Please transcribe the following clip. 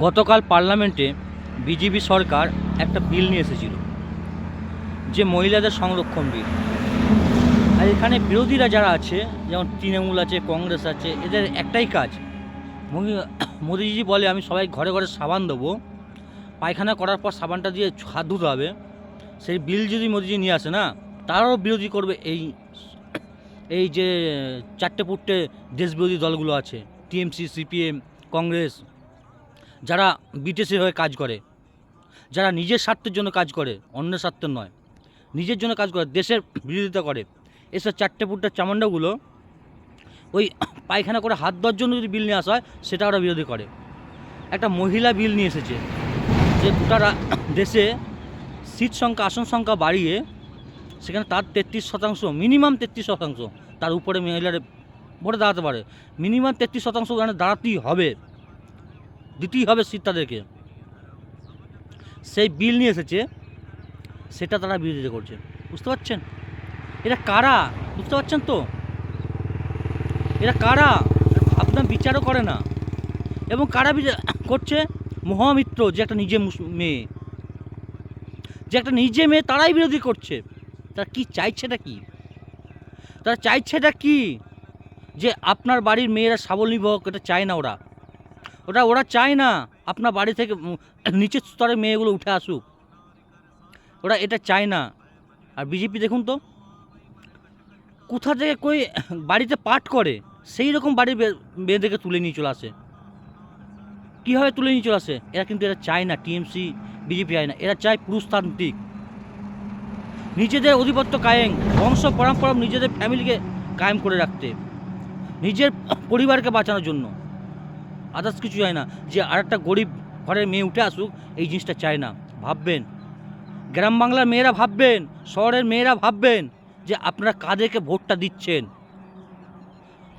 গতকাল পার্লামেন্টে বিজেপি সরকার একটা বিল নিয়ে এসেছিল, যে মহিলাদের সংরক্ষণ বিল। আর এখানে বিরোধীরা যারা আছে, যেমন তৃণমূল আছে, কংগ্রেস আছে, এদের একটাই কাজ। মোদিজি বলে আমি সবাই ঘরে ঘরে সাবান দেবো, পায়খানা করার পর সাবানটা দিয়ে হাত ধুতে হবে। সেই বিল যদি মোদিজি নিয়ে আসে না, তারাও বিরোধী করবে এই যে চারটে পুট্টে দেশবিরোধী দলগুলো আছে, টিএমসি, সিপিএম, কংগ্রেস, যারা বিটিসির হয়ে কাজ করে, যারা নিজের স্বার্থের জন্য কাজ করে, অন্যের স্বার্থের নয়, নিজের জন্য কাজ করে, দেশের বিরোধিতা করে। এসব চারটে পুট্টের চামুন্ডাগুলো ওই পায়খানা করে হাত ধোয়ার জন্য যদি বিল নিয়ে আসা হয়, সেটা ওরা বিরোধী করে। একটা মহিলা বিল নিয়ে এসেছে, যে গোটা দেশে সিট সংখ্যা, আসন সংখ্যা বাড়িয়ে সেখানে তার 33%, মিনিমাম 33%, তার উপরে মহিলারা ভোটে দাঁড়াতে পারে। মিনিমাম 33% ওখানে দাঁড়াতেই হবে, দিতেই হবে সিট তাদেরকে। সেই বিল নিয়ে এসেছে, সেটা তারা বিরোধিতা করছে। বুঝতে পারছেন এরা কারা? বুঝতে পারছেন তো এরা কারা? আপনার বিচারও করে না। এবং কারা করছে? মহামিত্র, যে একটা মেয়ে, যে একটা নিজে মেয়ে, তারাই বিরোধী করছে। তারা কি চাইছেটা কি? তারা চাইছেটা কি? যে আপনার বাড়ির মেয়েরা স্বাবলম্বী হোক, এটা চায় না ওরা। ওরা চায় না আপনার বাড়ি থেকে নিচের স্তরের মেয়েগুলো উঠে আসুক, ওরা এটা চায় না। আর বিজেপি দেখুন তো, কোথা থেকে কই বাড়িতে পাঠ করে সেই রকম বাড়ির মেয়েদেরকে তুলে নিয়ে চলে আসে। কীভাবে তুলে নিয়ে চলে আসে? এরা চায় না, টিএমসি বিজেপি চায় না, এরা চায় পুরুষতান্ত্রিক, নিজেদের আধিপত্য কায়েম, বংশ পরম্পরা, নিজেদের ফ্যামিলিকে কায়েম করে রাখতে, নিজের পরিবারকে বাঁচানোর জন্য। আদার্স কিছু চায় না। যে আর একটা গরিব ঘরের মেয়ে উঠে আসুক, এই জিনিসটা চায় না। ভাববেন, গ্রাম বাংলার মেয়েরা ভাববেন, শহরের মেয়েরা ভাববেন, যে আপনারা কাদেরকে ভোটটা দিচ্ছেন।